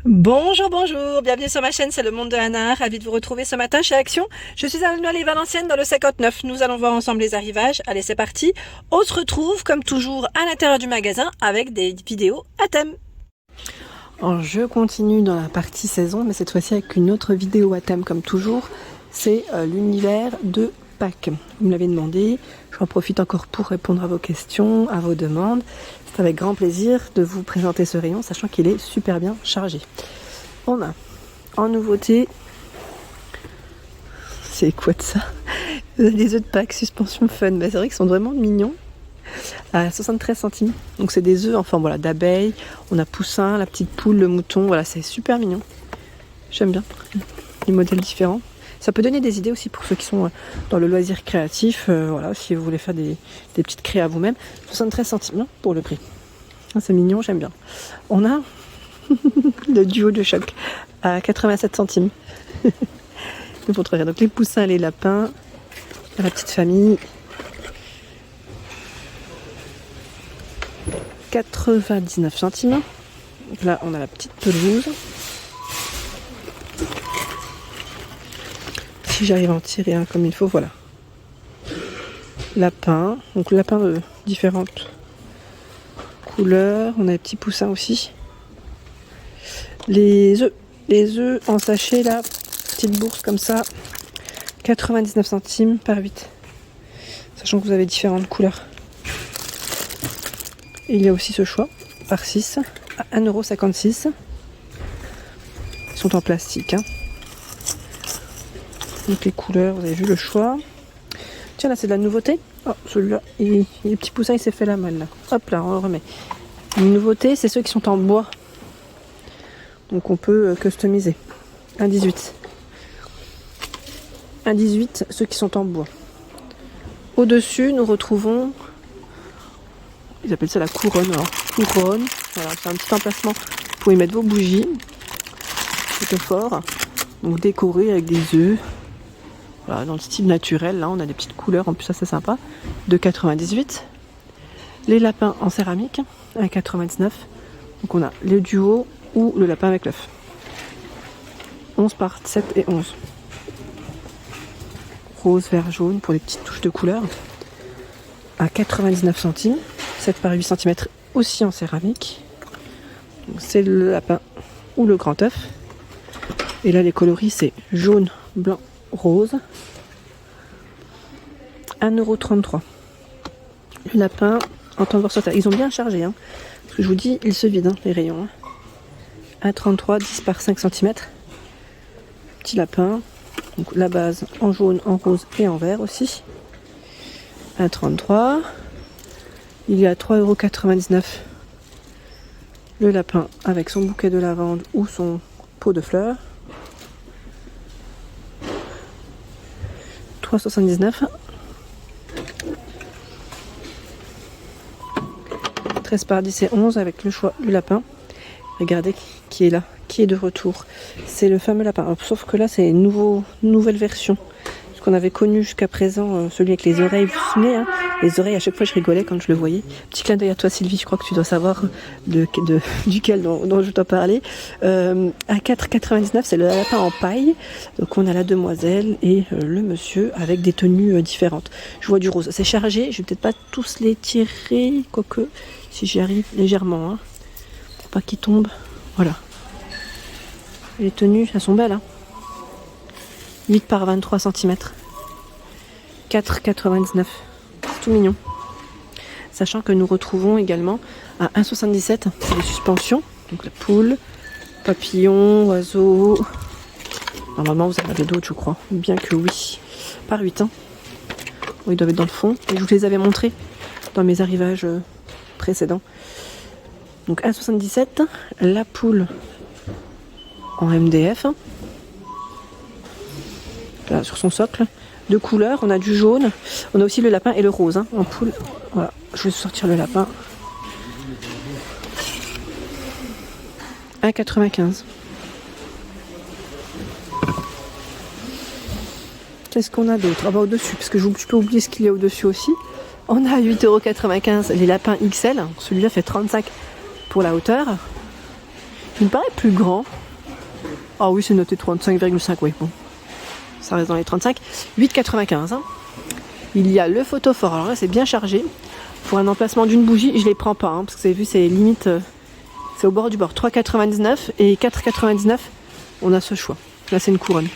Bonjour, bonjour, bienvenue sur ma chaîne, c'est le monde de Anna, ravi de vous retrouver ce matin chez Action. Je suis à Noailles-Valenciennes dans le 59, nous allons voir ensemble les arrivages, allez c'est parti. On se retrouve comme toujours à l'intérieur du magasin avec des vidéos à thème. Alors je continue dans la partie saison, mais cette fois-ci avec une autre vidéo à thème comme toujours, c'est l'univers de Pâques. Vous me l'avez demandé, j'en profite encore pour répondre à vos questions, à vos demandes. C'est avec grand plaisir de vous présenter ce rayon, sachant qu'il est super bien chargé. On a en nouveauté, c'est quoi de ça? Des œufs de Pâques, suspension fun. Bah, c'est vrai qu'ils sont vraiment mignons. À 73 centimes. Donc c'est des œufs en forme voilà, d'abeille. On a poussin, la petite poule, le mouton. Voilà, c'est super mignon. J'aime bien les modèles différents. Ça peut donner des idées aussi pour ceux qui sont dans le loisir créatif. Voilà, si vous voulez faire des petites créas à vous-même. 73 centimes hein, pour le prix. C'est mignon, j'aime bien. On a le duo de choc à 87 centimes. Je vous montrerai. Donc les poussins, les lapins, la petite famille. 99 centimes. Donc là, on a la petite pelouse. Si j'arrive à en tirer un comme il faut, voilà. Lapin. Donc lapin de différentes couleurs. On a des petits poussins aussi. Les œufs en sachet là, petite bourse comme ça, 99 centimes par 8. Sachant que vous avez différentes couleurs. Et il y a aussi ce choix par 6 à 1,56 €. Ils sont en plastique. Hein. Donc les couleurs, vous avez vu le choix. Tiens là c'est de la nouveauté. Oh celui-là, les petits poussins il s'est fait la malle là. Hop là on le remet. Une nouveauté c'est ceux qui sont en bois. Donc on peut customiser. 1,18. 1,18 ceux qui sont en bois. Au-dessus nous retrouvons, ils appellent ça la couronne. Alors, couronne, voilà, c'est un petit emplacement pour y mettre vos bougies. Plutôt fort. Donc décoré avec des œufs. Voilà, dans le style naturel, là on a des petites couleurs, en plus ça c'est sympa. 2,98. Les lapins en céramique, 1,99. Donc on a le duo ou le lapin avec l'œuf. 11 par 7 et 11. Rose, vert, jaune pour les petites touches de couleur. À 99 centimes. 7 par 8 cm aussi en céramique. C'est le lapin ou le grand œuf. Et là les coloris c'est jaune, blanc, rose. 1,33 €. Le lapin en temps versatile. Ils ont bien chargé. Hein. Parce que je vous dis, ils se vident hein, les rayons. Hein. 1,33 €, 10 par 5 cm. Petit lapin. Donc la base en jaune, en rose et en vert aussi. 1,33 €. Il y a 3,99 € le lapin avec son bouquet de lavande ou son pot de fleurs. 3,79 €. 13 par 10 et 11 avec le choix du lapin. Regardez qui est là, qui est de retour. C'est le fameux lapin. Alors, sauf que là, c'est une nouvelle version. Ce qu'on avait connu jusqu'à présent, celui avec les oreilles, vous vous souvenez hein, les oreilles, à chaque fois je rigolais quand je le voyais. Petit clin d'œil à toi Sylvie, je crois que tu dois savoir duquel dont je dois parler. À 4,99 €, c'est le lapin en paille. Donc on a la demoiselle et le monsieur avec des tenues différentes. Je vois du rose, c'est chargé, je vais peut-être pas tous les tirer, quoique si j'y arrive légèrement. Hein. Pour pas qu'ils tombent. Voilà. Et les tenues, elles sont belles. Hein. 8 par 23 cm. 4,99 €. C'est tout mignon. Sachant que nous retrouvons également à 1,77 € les suspensions. Donc la poule, papillon, oiseau. Normalement vous en avez d'autres je crois. Bien que oui. Par 8 ans. Bon, ils doivent être dans le fond. Et je vous les avais montrés dans mes arrivages précédents. Donc 1,77 €. La poule en MDF. Là, sur son socle. Deux couleurs, on a du jaune, on a aussi le lapin et le rose hein, en poule. Voilà, je vais sortir le lapin. 1,95 €. Qu'est-ce qu'on a d'autre? Ah bah au-dessus, parce que je peux oublier ce qu'il y a au-dessus aussi. On a 8,95 € les lapins XL. Celui-là fait 35 pour la hauteur. Il me paraît plus grand. Ah oui, c'est noté 35,5, oui, bon. Ça reste dans les 35. 8,95. Hein. Il y a le photophore. Alors là, c'est bien chargé. Pour un emplacement d'une bougie, je ne les prends pas. Hein, parce que vous avez vu, c'est limite... c'est au bord du bord. 3,99 et 4,99. On a ce choix. Là, c'est une couronne.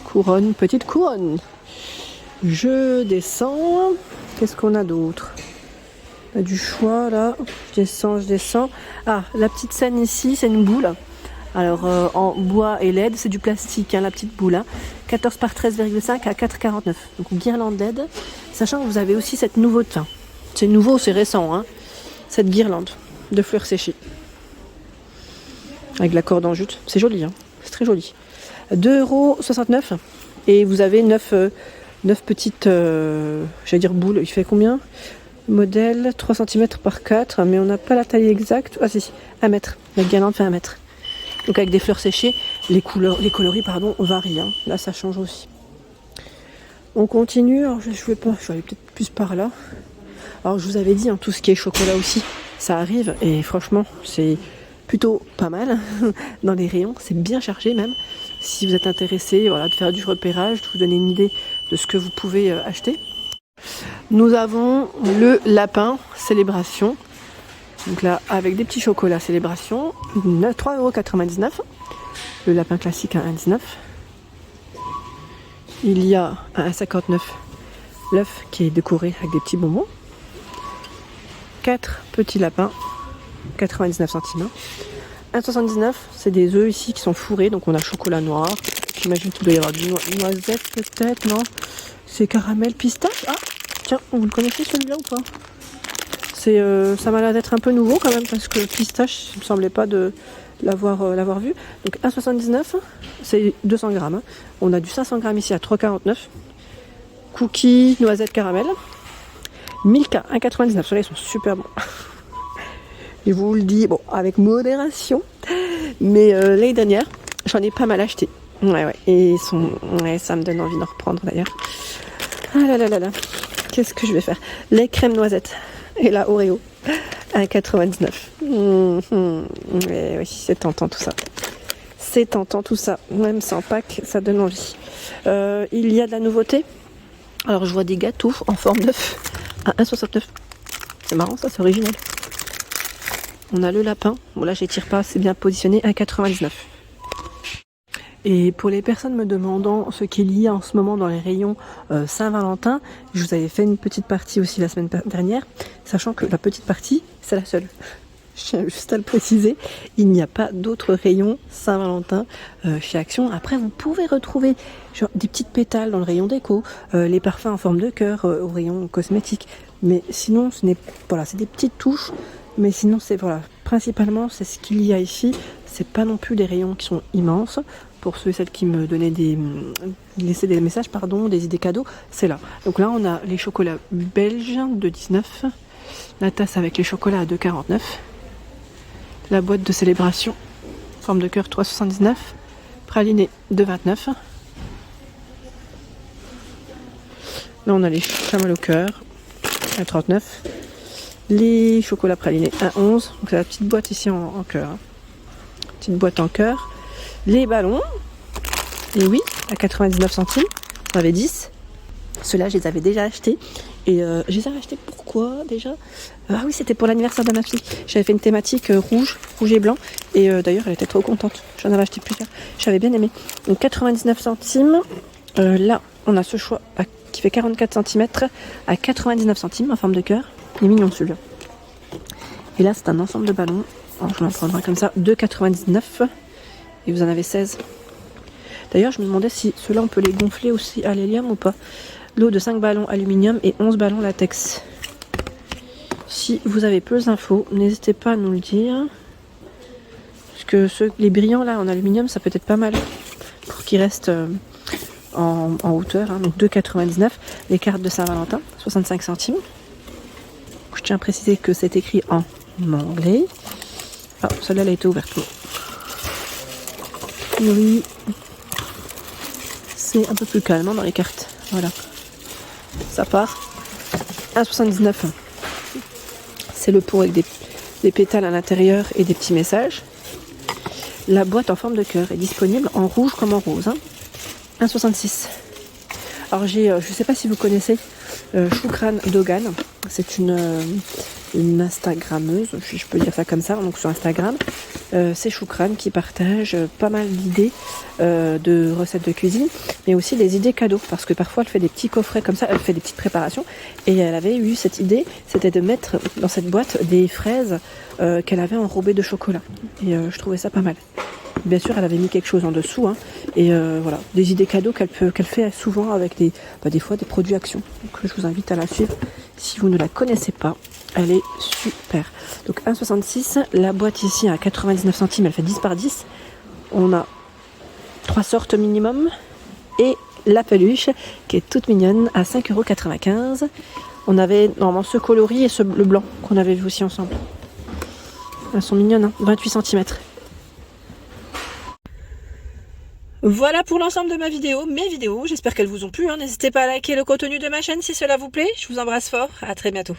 Couronne, petite couronne. Je descends. Qu'est-ce qu'on a d'autre? On a du choix, là. Je descends. Ah, la petite scène ici, c'est une boule. Alors en bois et LED, c'est du plastique, hein, la petite boule. Hein. 14 par 13,5 à 4,49. Donc guirlande LED. Sachant que vous avez aussi cette nouveauté. Enfin, c'est nouveau, c'est récent. Hein, cette guirlande de fleurs séchées. Avec la corde en jute. C'est joli, hein, c'est très joli. 2,69 €. Et vous avez 9 petites j'allais dire boules. Il fait combien? Modèle 3 cm par 4. Mais on n'a pas la taille exacte. Ah si, 1 mètre. La guirlande fait 1 mètre. Donc avec des fleurs séchées, les coloris varient. Hein. Là, ça change aussi. On continue. Alors, je vais aller peut-être plus par là. Alors, je vous avais dit, hein, tout ce qui est chocolat aussi, ça arrive. Et franchement, c'est plutôt pas mal dans les rayons. C'est bien chargé même. Si vous êtes intéressé, voilà, de faire du repérage, de vous donner une idée de ce que vous pouvez acheter. Nous avons le lapin célébration. Donc là, avec des petits chocolats célébration, 3,99 €. Le lapin classique à 1,19 €. Il y a à 1,59 € l'œuf qui est décoré avec des petits bonbons. 4 petits lapins, 99 centimes. 1,79 €, c'est des œufs ici qui sont fourrés, donc on a chocolat noir. J'imagine qu'il doit y avoir du noisette peut-être, non? C'est caramel pistache. Ah, tiens, vous le connaissez celui-là ou pas? Ça m'a l'air d'être un peu nouveau quand même parce que pistache, il me semblait pas de l'avoir vu. Donc 1,79 €, c'est 200 grammes. Hein. On a du 500 grammes ici à 3,49 €. Cookies, noisettes, caramel. Milka, 1,99 €. Ceux-là, ils sont super bons. Je vous le dis, bon, avec modération. Mais l'année dernière, j'en ai pas mal acheté. Ouais. Et ça me donne envie d'en reprendre d'ailleurs. Ah là là là là. Qu'est-ce que je vais faire? Les crèmes noisettes. Et la Oreo, 1,99 €. Oui, c'est tentant tout ça. C'est tentant tout ça. Même sans pack, ça donne envie. Il y a de la nouveauté. Alors, je vois des gâteaux en forme d'œuf à 1,69 €. C'est marrant, ça, c'est original. On a le lapin. Bon, là, je n'étire pas, c'est bien positionné. 1,99 €. Et pour les personnes me demandant ce qu'il y a en ce moment dans les rayons Saint-Valentin, je vous avais fait une petite partie aussi la semaine dernière, sachant que la petite partie, c'est la seule. Je tiens juste à le préciser, il n'y a pas d'autres rayons Saint-Valentin chez Action. Après, vous pouvez retrouver genre, des petites pétales dans le rayon déco, les parfums en forme de cœur au rayon cosmétique. Mais sinon, c'est des petites touches. Mais sinon, principalement, c'est ce qu'il y a ici. C'est pas non plus des rayons qui sont immenses. Pour ceux et celles qui me donnaient laissaient des messages, des idées cadeaux, c'est là. Donc là, on a les chocolats belges de 19, la tasse avec les chocolats à 2,49, la boîte de célébration, forme de cœur 3,79, praliné 2,29. Là, on a les chamallows au cœur à 39, les chocolats pralinés à 11. Donc c'est la petite boîte ici en cœur. Hein. Petite boîte en cœur. Les ballons, et oui, à 99 centimes, j'en avais 10. Ceux-là, je les avais déjà achetés. Et je les avais achetés pourquoi déjà? Ah oui, c'était pour l'anniversaire de ma fille. J'avais fait une thématique rouge et blanc. Et d'ailleurs, elle était trop contente. J'en avais acheté plusieurs. J'avais bien aimé. Donc 99 centimes. Là, on a ce choix qui fait 44 cm à 99 centimes en forme de cœur. Il est mignon celui-là. Et là, c'est un ensemble de ballons. Alors, je vais en prendre un comme ça. 2,99 €. Et vous en avez 16. D'ailleurs, je me demandais si ceux-là, on peut les gonfler aussi à l'hélium ou pas. Lot de 5 ballons aluminium et 11 ballons latex. Si vous avez plus d'infos, n'hésitez pas à nous le dire. Parce que les brillants là en aluminium, ça peut être pas mal. Pour qu'ils restent en hauteur. Hein, donc 2,99 €. Les cartes de Saint-Valentin, 65 centimes. Je tiens à préciser que c'est écrit en anglais. Ah, celle-là, elle a été ouverte. Oui, c'est un peu plus calme hein, dans les cartes. Voilà, ça part. 1,79 €. C'est le pot avec des pétales à l'intérieur et des petits messages. La boîte en forme de cœur est disponible en rouge comme en rose. 1,66 €. Alors j'ai, je sais pas si vous connaissez Choukran Dogan. C'est une Instagrammeuse, si je peux dire ça comme ça, donc sur Instagram. C'est Choukran qui partage pas mal d'idées de recettes de cuisine, mais aussi des idées cadeaux, parce que parfois elle fait des petits coffrets comme ça, elle fait des petites préparations, et elle avait eu cette idée, c'était de mettre dans cette boîte des fraises qu'elle avait enrobées de chocolat, et je trouvais ça pas mal. Bien sûr, elle avait mis quelque chose en dessous, hein, et voilà, des idées cadeaux qu'elle fait souvent avec des fois des produits Action. Donc je vous invite à la suivre si vous ne la connaissez pas. Elle est super. Donc 1,66 €, la boîte ici à 99 centimes, elle fait 10 par 10. On a 3 sortes minimum et la peluche qui est toute mignonne à 5,95 €. On avait normalement ce coloris et le blanc qu'on avait vu aussi ensemble. Elles sont mignonnes, hein, 28 cm. Voilà pour l'ensemble de mes vidéos, j'espère qu'elles vous ont plu, hein. N'hésitez pas à liker le contenu de ma chaîne si cela vous plaît, je vous embrasse fort, à très bientôt.